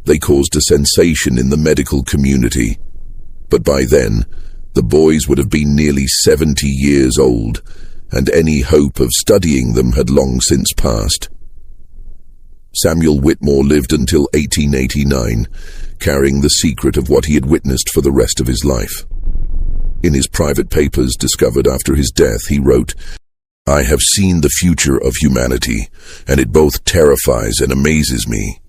S1: they caused a sensation in the medical community. But by then, the boys would have been nearly 70 years old, and any hope of studying them had long since passed. Samuel Whitmore lived until 1889, carrying the secret of what he had witnessed for the rest of his life. In his private papers discovered after his death, he wrote, "I have seen the future of humanity, and it both terrifies and amazes me.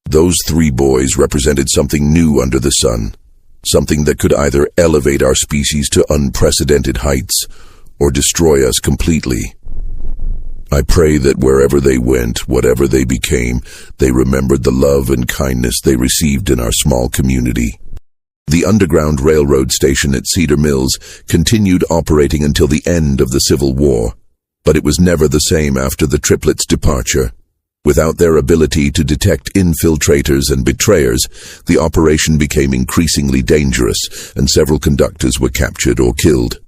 S1: Those 3 boys represented something new under the sun, something that could either elevate our species to unprecedented heights or destroy us completely. I pray that wherever they went, whatever they became, they remembered the love and kindness they received in our small community." The Underground Railroad station at Cedar Mills continued operating until the end of the Civil War, but it was never the same after the triplets' departure. Without their ability to detect infiltrators and betrayers, the operation became increasingly dangerous, and several conductors were captured or killed.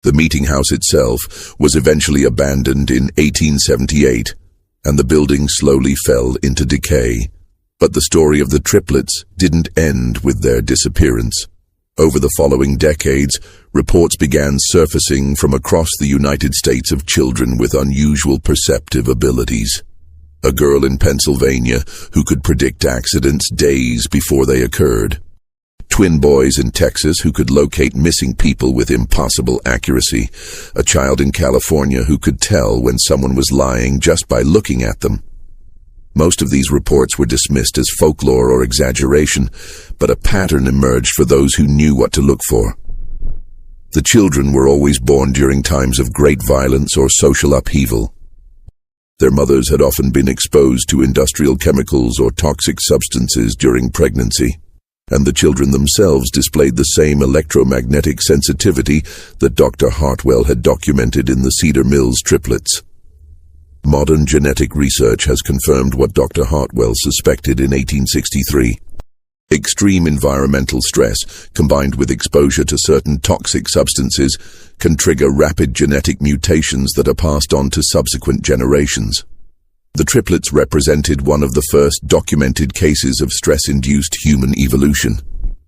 S1: The meeting house itself was eventually abandoned in 1878, and the building slowly fell into decay. But the story of the triplets didn't end with their disappearance. Over the following decades, reports began surfacing from across the United States of children with unusual perceptive abilities. A girl in Pennsylvania who could predict accidents days before they occurred. Twin boys in Texas who could locate missing people with impossible accuracy. A child in California who could tell when someone was lying just by looking at them. Most of these reports were dismissed as folklore or exaggeration, but a pattern emerged for those who knew what to look for. The children were always born during times of great violence or social upheaval. Their mothers had often been exposed to industrial chemicals or toxic substances during pregnancy, and the children themselves displayed the same electromagnetic sensitivity that Dr. Hartwell had documented in the Cedar Mills triplets. Modern genetic research has confirmed what Dr. Hartwell suspected in 1863. Extreme environmental stress, combined with exposure to certain toxic substances, can trigger rapid genetic mutations that are passed on to subsequent generations. The triplets represented one of the first documented cases of stress-induced human evolution,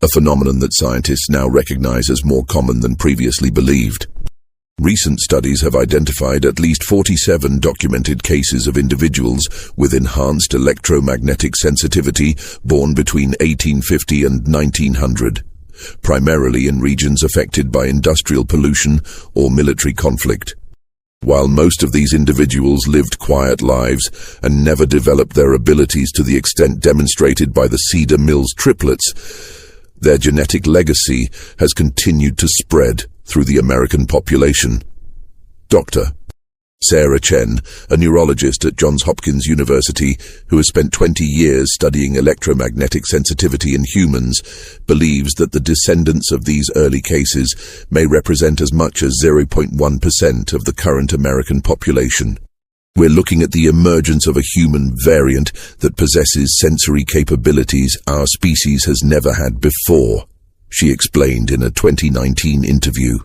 S1: a phenomenon that scientists now recognize as more common than previously believed. Recent studies have identified at least 47 documented cases of individuals with enhanced electromagnetic sensitivity born between 1850 and 1900, primarily in regions affected by industrial pollution or military conflict. While most of these individuals lived quiet lives and never developed their abilities to the extent demonstrated by the Cedar Mills triplets, their genetic legacy has continued to spread through the American population. Dr. Sarah Chen, a neurologist at Johns Hopkins University who has spent 20 years studying electromagnetic sensitivity in humans, believes that the descendants of these early cases may represent as much as 0.1% of the current American population. We're looking at the emergence of a human variant that possesses sensory capabilities our species has never had before, she explained in a 2019 interview.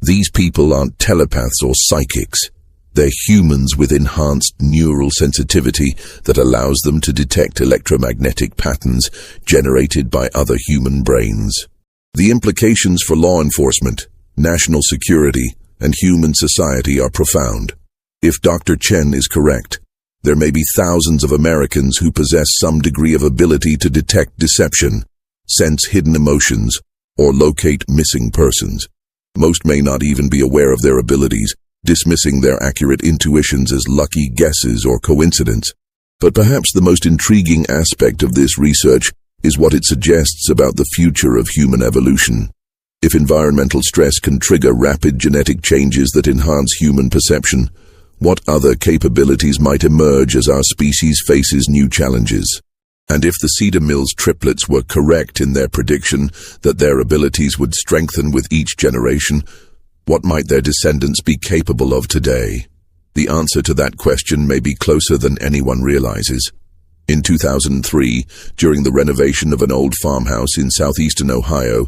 S1: These people aren't telepaths or psychics. They're humans with enhanced neural sensitivity that allows them to detect electromagnetic patterns generated by other human brains. The implications for law enforcement, national security, and human society are profound. If Dr. Chen is correct, there may be thousands of Americans who possess some degree of ability to detect deception, sense hidden emotions, or locate missing persons. Most may not even be aware of their abilities, dismissing their accurate intuitions as lucky guesses or coincidence. But perhaps the most intriguing aspect of this research is what it suggests about the future of human evolution. If environmental stress can trigger rapid genetic changes that enhance human perception, what other capabilities might emerge as our species faces new challenges? And if the Cedar Mills triplets were correct in their prediction that their abilities would strengthen with each generation, what might their descendants be capable of today? The answer to that question may be closer than anyone realizes. In 2003, during the renovation of an old farmhouse in southeastern Ohio,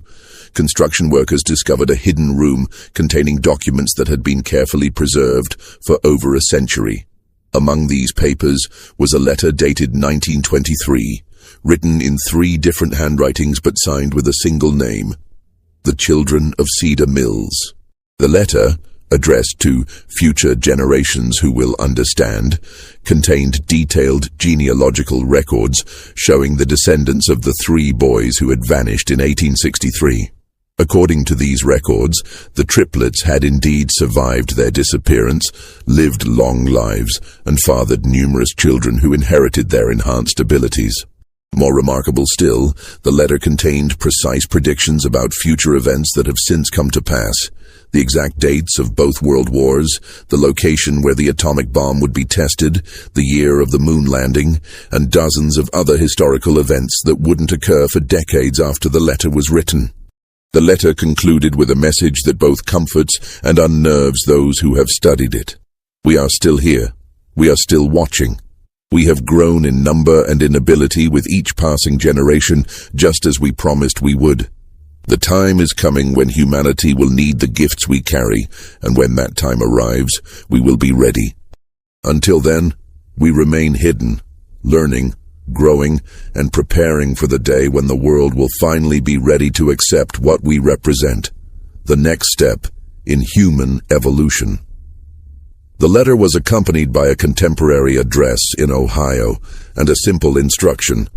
S1: construction workers discovered a hidden room containing documents that had been carefully preserved for over a century. Among these papers was a letter dated 1923, written in 3 different handwritings but signed with a single name: The Children of Cedar Mills. The letter, addressed to future generations who will understand, contained detailed genealogical records showing the descendants of the 3 boys who had vanished in 1863. According to these records, the triplets had indeed survived their disappearance, lived long lives, and fathered numerous children who inherited their enhanced abilities. More remarkable still, the letter contained precise predictions about future events that have since come to pass. The exact dates of both world wars, the location where the atomic bomb would be tested, the year of the moon landing, and dozens of other historical events that wouldn't occur for decades after the letter was written. The letter concluded with a message that both comforts and unnerves those who have studied it. We are still here. We are still watching. We have grown in number and in ability with each passing generation, just as we promised we would. The time is coming when humanity will need the gifts we carry, and when that time arrives, we will be ready. Until then, we remain hidden, learning, growing, and preparing for the day when the world will finally be ready to accept what we represent, the next step in human evolution. The letter was accompanied by a contemporary address in Ohio and a simple instruction.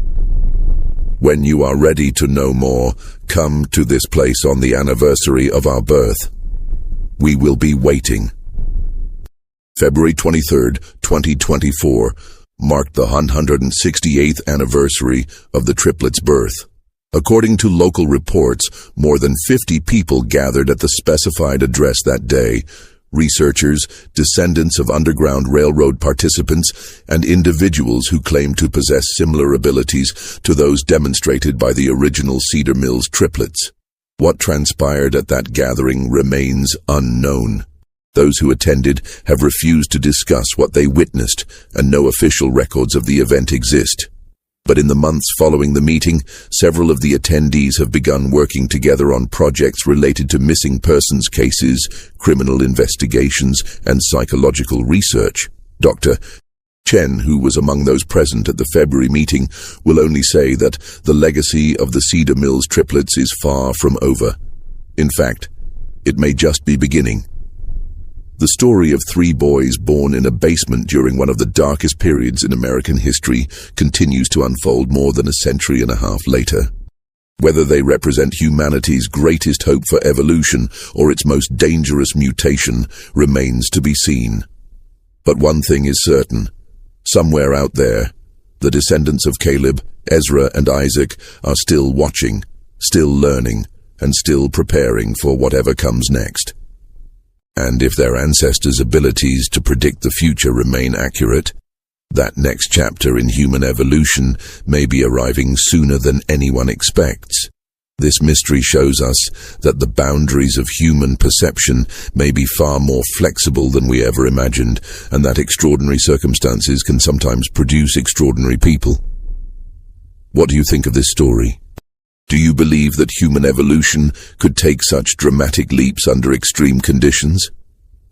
S1: When you are ready to know more, come to this place on the anniversary of our birth. We will be waiting. February 23rd, 2024, marked the 168th anniversary of the triplets' birth. According to local reports, more than 50 people gathered at the specified address that day. Researchers, descendants of Underground Railroad participants, and individuals who claim to possess similar abilities to those demonstrated by the original Cedar Mills triplets. What transpired at that gathering remains unknown. Those who attended have refused to discuss what they witnessed, and no official records of the event exist. But in the months following the meeting, several of the attendees have begun working together on projects related to missing persons cases, criminal investigations, and psychological research. Dr. Chen, who was among those present at the February meeting, will only say that the legacy of the Cedar Mills triplets is far from over. In fact, it may just be beginning. The story of 3 boys born in a basement during one of the darkest periods in American history continues to unfold more than a century and a half later. Whether they represent humanity's greatest hope for evolution or its most dangerous mutation remains to be seen. But one thing is certain. Somewhere out there, the descendants of Caleb, Ezra, and Isaac are still watching, still learning, and still preparing for whatever comes next. And if their ancestors' abilities to predict the future remain accurate, that next chapter in human evolution may be arriving sooner than anyone expects. This mystery shows us that the boundaries of human perception may be far more flexible than we ever imagined, and that extraordinary circumstances can sometimes produce extraordinary people. What do you think of this story? Do you believe that human evolution could take such dramatic leaps under extreme conditions?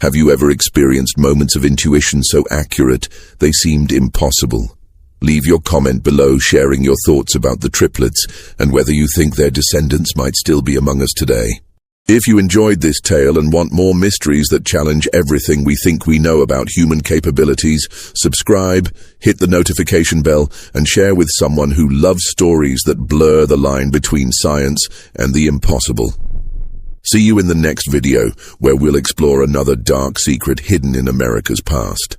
S1: Have you ever experienced moments of intuition so accurate they seemed impossible? Leave your comment below sharing your thoughts about the triplets and whether you think their descendants might still be among us today. If you enjoyed this tale and want more mysteries that challenge everything we think we know about human capabilities, subscribe, hit the notification bell, and share with someone who loves stories that blur the line between science and the impossible. See you in the next video, where we'll explore another dark secret hidden in America's past.